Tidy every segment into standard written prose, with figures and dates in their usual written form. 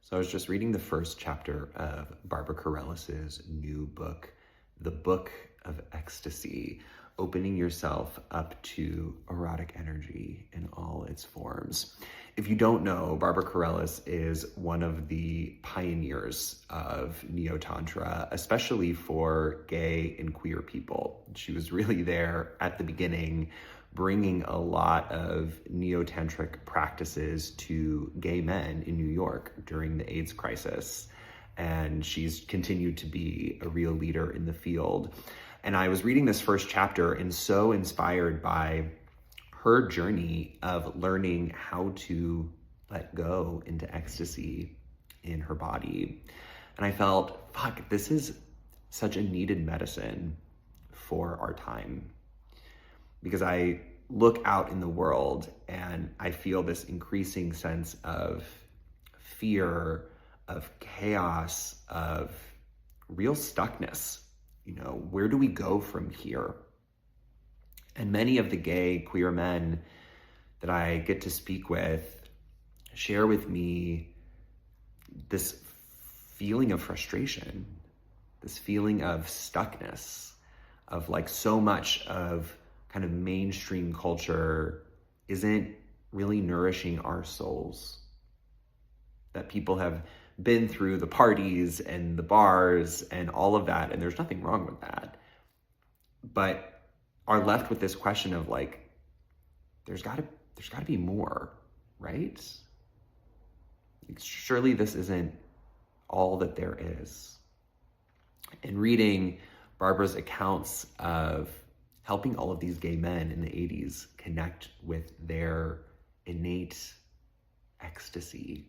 So I was just reading the first chapter of Barbara Carrellis's new book, The Book of Ecstasy, opening yourself up to erotic energy in all its forms. If you don't know, Barbara Carrellis is one of the pioneers of Neo-Tantra, especially for gay and queer people. She was really there at the beginning, bringing a lot of neo-tantric practices to gay men in New York during the AIDS crisis. And she's continued to be a real leader in the field. And I was reading this first chapter and so inspired by her journey of learning how to let go into ecstasy in her body. And I felt, fuck, this is such a needed medicine for our time. Because I look out in the world and I feel this increasing sense of fear, of chaos, of real stuckness. You know, where do we go from here? And many of the gay, queer men that I get to speak with share with me this feeling of frustration, this feeling of stuckness, of like so much of kind of mainstream culture isn't really nourishing our souls. That people have been through the parties and the bars and all of that, and there's nothing wrong with that. But are left with this question of like, there's gotta be more, right? Surely this isn't all that there is. And reading Barbara's accounts of helping all of these gay men in the 80s connect with their innate ecstasy.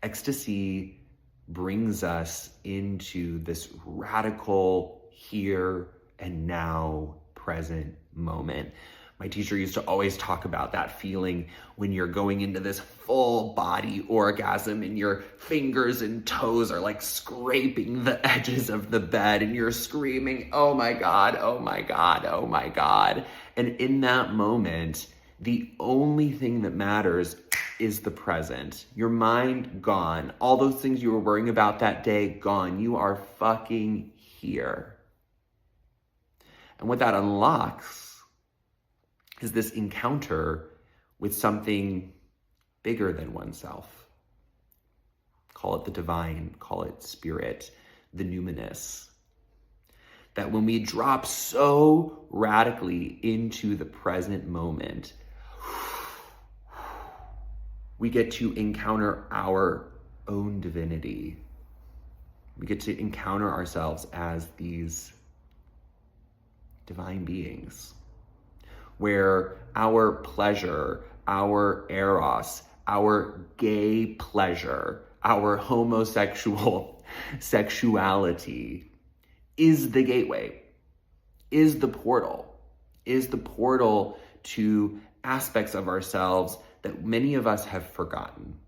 Ecstasy brings us into this radical here and now present moment. My teacher used to always talk about that feeling when you're going into this full body orgasm and your fingers and toes are like scraping the edges of the bed and you're screaming, oh my God, oh my God, oh my God. And in that moment, the only thing that matters is the present. Your mind gone. All those things you were worrying about that day, gone. You are fucking here. And what that unlocks is this encounter with something bigger than oneself. Call it the divine, call it spirit, the numinous. That when we drop so radically into the present moment, we get to encounter our own divinity. We get to encounter ourselves as these divine beings, where our pleasure, our eros, our gay pleasure, our homosexual sexuality is the gateway, is the portal to aspects of ourselves that many of us have forgotten.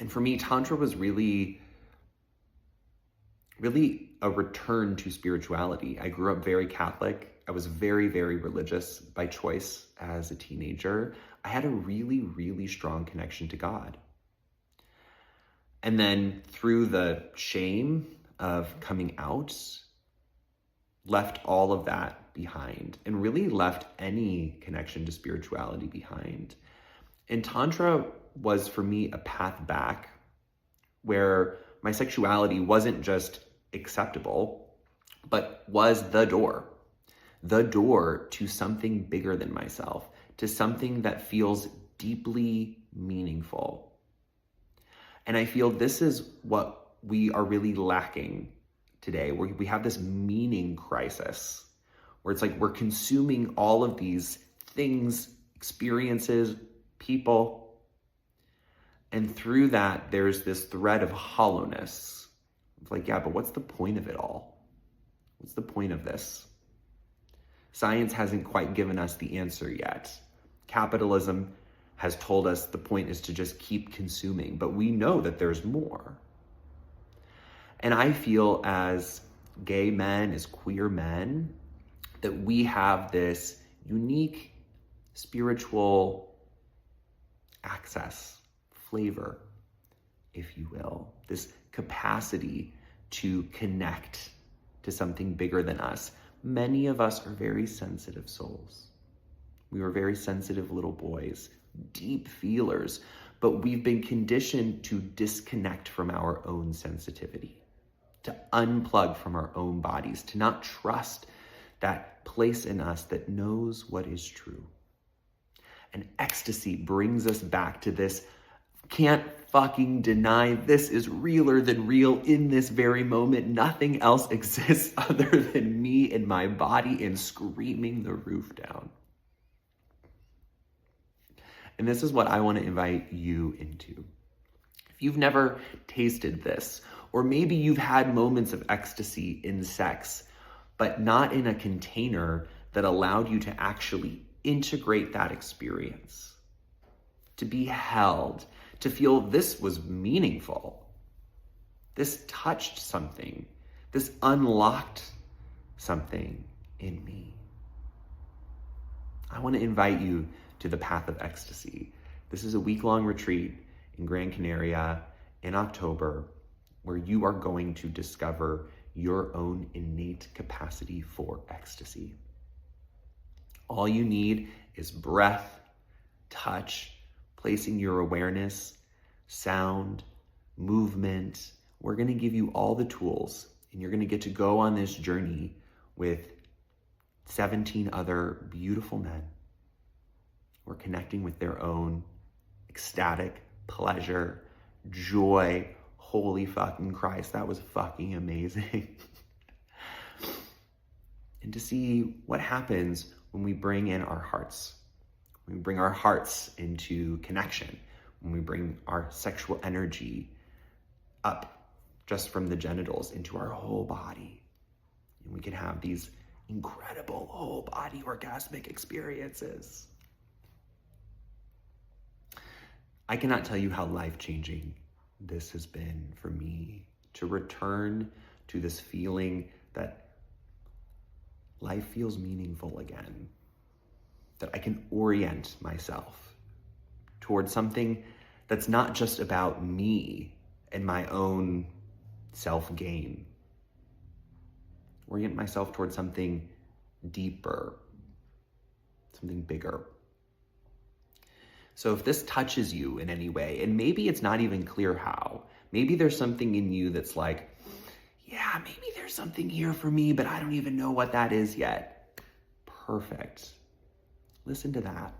And for me, Tantra was really a return to spirituality. I grew up very Catholic. I was very, very religious by choice as a teenager. I had a really, really strong connection to God. And then through the shame of coming out, left all of that behind and really left any connection to spirituality behind. And Tantra was for me a path back where my sexuality wasn't just acceptable, but was the door to something bigger than myself, to something that feels deeply meaningful. And I feel this is what we are really lacking today, where we have this meaning crisis, where it's like we're consuming all of these things, experiences, people, and through that, there's this thread of hollowness. It's like, yeah, but what's the point of it all? What's the point of this? Science hasn't quite given us the answer yet. Capitalism has told us the point is to just keep consuming, but we know that there's more. And I feel as gay men, as queer men, that we have this unique spiritual access, flavor, if you will, this capacity to connect to something bigger than us. Many of us are very sensitive souls. We were very sensitive little boys, deep feelers, but we've been conditioned to disconnect from our own sensitivity, to unplug from our own bodies, to not trust that place in us that knows what is true. And ecstasy brings us back to this, can't fucking deny this is realer than real in this very moment. Nothing else exists other than me and my body and screaming the roof down. And this is what I want to invite you into. If you've never tasted this, or maybe you've had moments of ecstasy in sex, but not in a container that allowed you to actually integrate that experience, to be held, to feel this was meaningful. This touched something. This unlocked something in me. I want to invite you to the Path of Ecstasy. This is a week-long retreat in Grand Canaria in October, where you are going to discover your own innate capacity for ecstasy. All you need is breath, touch, placing your awareness, sound, movement. We're going to give you all the tools, and you're going to get to go on this journey with 17 other beautiful men who are connecting with their own ecstatic pleasure, joy. Holy fucking Christ, that was fucking amazing. And to see what happens when we bring in our hearts, when we bring our hearts into connection, when we bring our sexual energy up just from the genitals into our whole body. And we can have these incredible whole body orgasmic experiences. I cannot tell you how life-changing this has been for me, to return to this feeling that life feels meaningful again, that I can orient myself towards something that's not just about me and my own self-gain. Orient myself towards something deeper, something bigger. So if this touches you in any way, and maybe it's not even clear how, maybe there's something in you that's like, yeah, maybe there's something here for me, but I don't even know what that is yet. Perfect. Listen to that.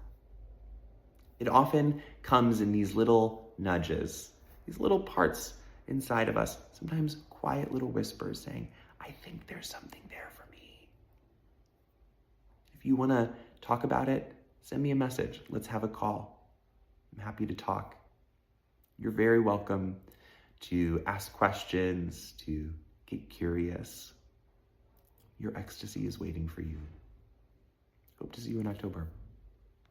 It often comes in these little nudges, these little parts inside of us, sometimes quiet little whispers saying, I think there's something there for me. If you want to talk about it, send me a message. Let's have a call. I'm happy to talk. You're very welcome to ask questions, to get curious. Your ecstasy is waiting for you. Hope to see you in October.